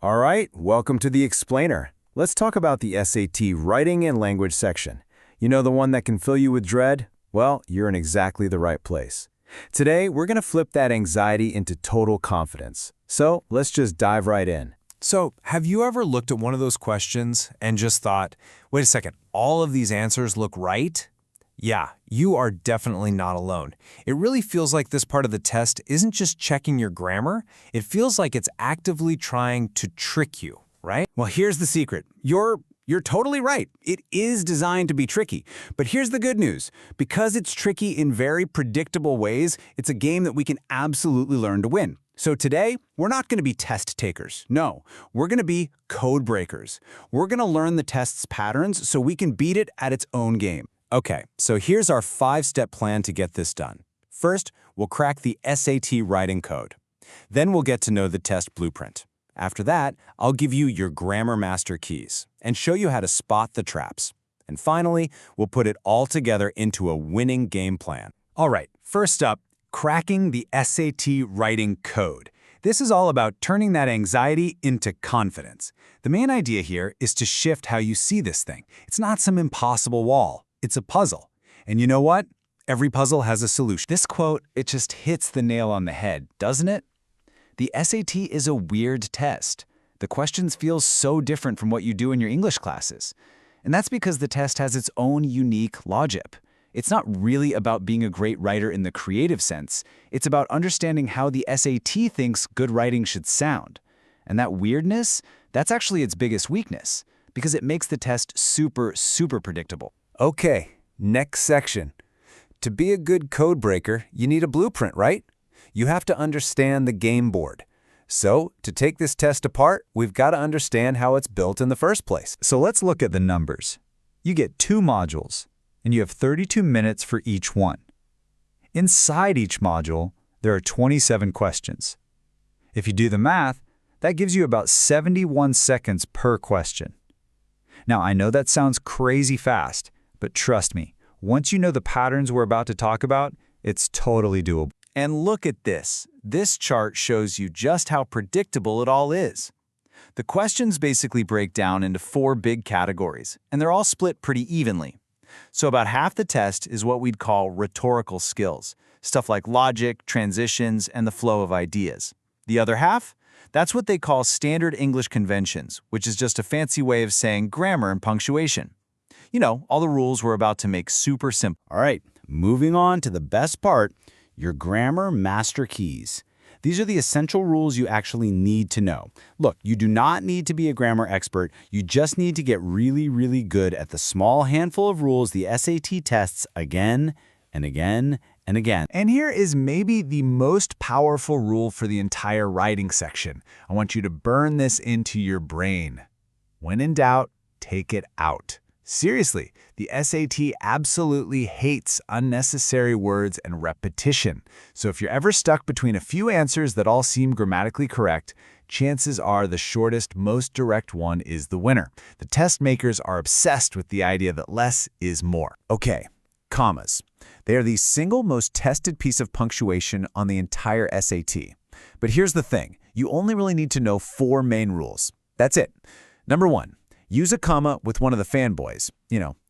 All right, welcome to the Explainer. Let's talk about the SAT Writing and Language section. You know the one that can fill you with dread? Well, you're in exactly the right place. Today, we're going to flip that anxiety into total confidence. So let's just dive right in. So, have you ever looked at one of those questions and just thought, wait a second, all of these answers look right? Yeah, you are definitely not alone. It really feels like this part of the test isn't just checking your grammar, it feels like it's actively trying to trick you, right? Well, here's the secret. You're totally right. It is designed to be tricky. But here's the good news. Because it's tricky in very predictable ways, it's a game that we can absolutely learn to win. So today, we're not going to be test takers. No, we're going to be code breakers. We're going to learn the test's patterns so we can beat it at its own game. Okay, so here's our 5-step plan to get this done. First, we'll crack the SAT writing code. Then we'll get to know the test blueprint. After that, I'll give you your grammar master keys and show you how to spot the traps. And finally, we'll put it all together into a winning game plan. All right, first up, cracking the SAT writing code. This is all about turning that anxiety into confidence. The main idea here is to shift how you see this thing. It's not some impossible wall. It's a puzzle. And you know what? Every puzzle has a solution. This quote, it just hits the nail on the head, doesn't it? The SAT is a weird test. The questions feel so different from what you do in your English classes. And that's because the test has its own unique logic. It's not really about being a great writer in the creative sense. It's about understanding how the SAT thinks good writing should sound. And that weirdness, that's actually its biggest weakness, because it makes the test super, super predictable. Okay, next section. To be a good code breaker, you need a blueprint, right? You have to understand the game board. So, to take this test apart, we've got to understand how it's built in the first place. So let's look at the numbers. You get 2 modules, and you have 32 minutes for each one. Inside each module, there are 27 questions. If you do the math, that gives you about 71 seconds per question. Now, I know that sounds crazy fast, but trust me, once you know the patterns we're about to talk about, it's totally doable. And look at this. This chart shows you just how predictable it all is. The questions basically break down into 4 big categories, and they're all split pretty evenly. So about half the test is what we'd call rhetorical skills, stuff like logic, transitions, and the flow of ideas. The other half? That's what they call standard English conventions, which is just a fancy way of saying grammar and punctuation. You know, all the rules we're about to make super simple. All right, moving on to the best part, your grammar master keys. These are the essential rules you actually need to know. Look, you do not need to be a grammar expert. You just need to get really, really good at the small handful of rules the SAT tests again and again and again. And here is maybe the most powerful rule for the entire writing section. I want you to burn this into your brain. When in doubt, take it out. Seriously, the SAT absolutely hates unnecessary words and repetition. So if you're ever stuck between a few answers that all seem grammatically correct, chances are the shortest, most direct one is the winner. The test makers are obsessed with the idea that less is more. Okay, commas. They are the single most tested piece of punctuation on the entire SAT. But here's the thing. You only really need to know 4 main rules. That's it. Number 1. Use a comma with one of the fanboys,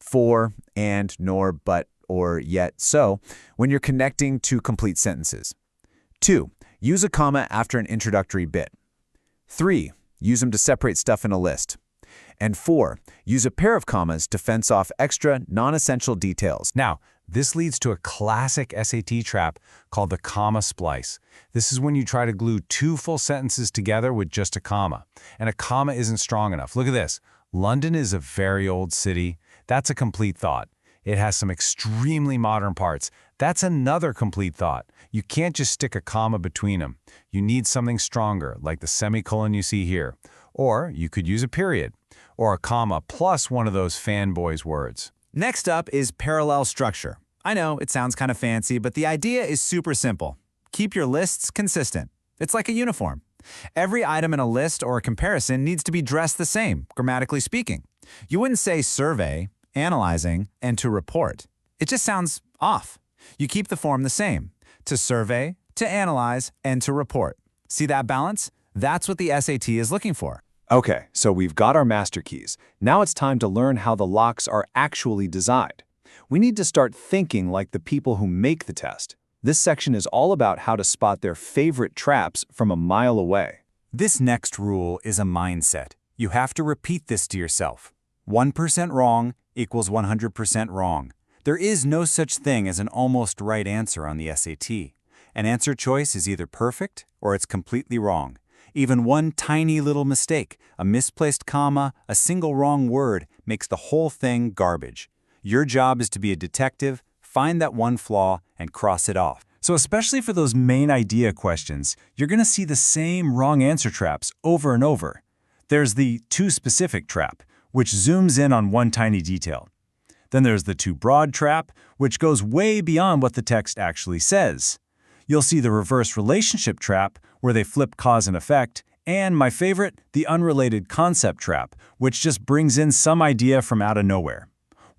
for, and, nor, but, or, yet, so, when you're connecting to complete sentences. 2. Use a comma after an introductory bit. 3. Use them to separate stuff in a list. And 4. Use a pair of commas to fence off extra, non-essential details. Now, this leads to a classic SAT trap called the comma splice. This is when you try to glue 2 full sentences together with just a comma. And a comma isn't strong enough. Look at this. London is a very old city. That's a complete thought. It has some extremely modern parts. That's another complete thought. You can't just stick a comma between them. You need something stronger, like the semicolon you see here. Or you could use a period, or a comma plus one of those fanboys words. Next up is parallel structure. I know it sounds kind of fancy, but the idea is super simple. Keep your lists consistent. It's like a uniform. Every item in a list or a comparison needs to be dressed the same, grammatically speaking. You wouldn't say survey, analyzing, and to report. It just sounds off. You keep the form the same, to survey, to analyze, and to report. See that balance? That's what the SAT is looking for. Okay, so we've got our master keys. Now it's time to learn how the locks are actually designed. We need to start thinking like the people who make the test. This section is all about how to spot their favorite traps from a mile away. This next rule is a mindset. You have to repeat this to yourself. 1% wrong equals 100% wrong. There is no such thing as an almost right answer on the SAT. An answer choice is either perfect or it's completely wrong. Even one tiny little mistake, a misplaced comma, a single wrong word, makes the whole thing garbage. Your job is to be a detective, find that one flaw, and cross it off. So especially for those main idea questions, you're going to see the same wrong answer traps over and over. There's the too specific trap, which zooms in on one tiny detail. Then there's the too broad trap, which goes way beyond what the text actually says. You'll see the reverse relationship trap, where they flip cause and effect, and my favorite, the unrelated concept trap, which just brings in some idea from out of nowhere.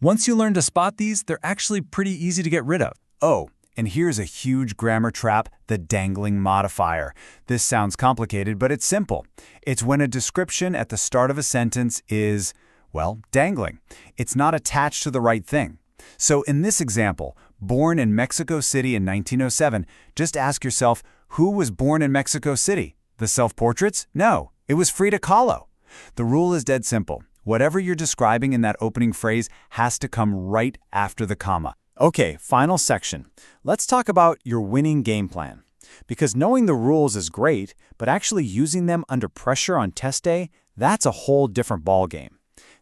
Once you learn to spot these, they're actually pretty easy to get rid of. Oh, and here's a huge grammar trap, the dangling modifier. This sounds complicated, but it's simple. It's when a description at the start of a sentence is, well, dangling. It's not attached to the right thing. So in this example, born in Mexico City in 1907, just ask yourself, who was born in Mexico City? The self-portraits? No, it was Frida Kahlo. The rule is dead simple. Whatever you're describing in that opening phrase has to come right after the comma. Okay, final section. Let's talk about your winning game plan. Because knowing the rules is great, but actually using them under pressure on test day, that's a whole different ballgame.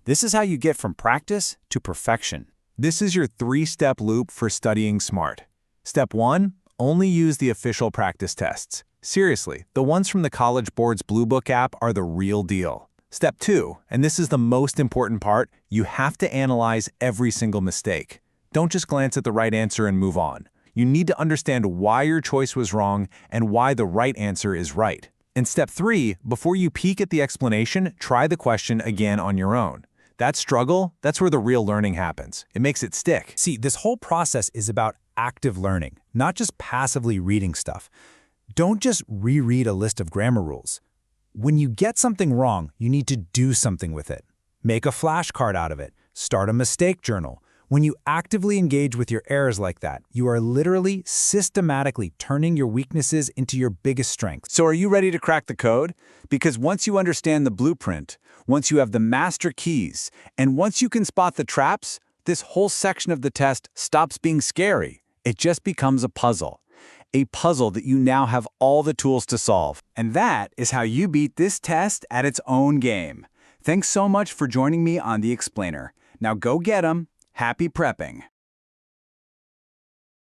This is how you get from practice to perfection. This is your 3-step loop for studying smart. Step 1, only use the official practice tests. Seriously, the ones from the College Board's Blue Book app are the real deal. Step 2, and this is the most important part, you have to analyze every single mistake. Don't just glance at the right answer and move on. You need to understand why your choice was wrong and why the right answer is right. In step 3, before you peek at the explanation, try the question again on your own. That struggle, that's where the real learning happens. It makes it stick. See, this whole process is about active learning, not just passively reading stuff. Don't just reread a list of grammar rules. When you get something wrong, you need to do something with it. Make a flashcard out of it. Start a mistake journal. When you actively engage with your errors like that, you are literally systematically turning your weaknesses into your biggest strengths. So are you ready to crack the code? Because once you understand the blueprint, once you have the master keys, and once you can spot the traps, this whole section of the test stops being scary. It just becomes a puzzle. A puzzle that you now have all the tools to solve. And that is how you beat this test at its own game. Thanks so much for joining me on The Explainer. Now go get 'em. Happy prepping!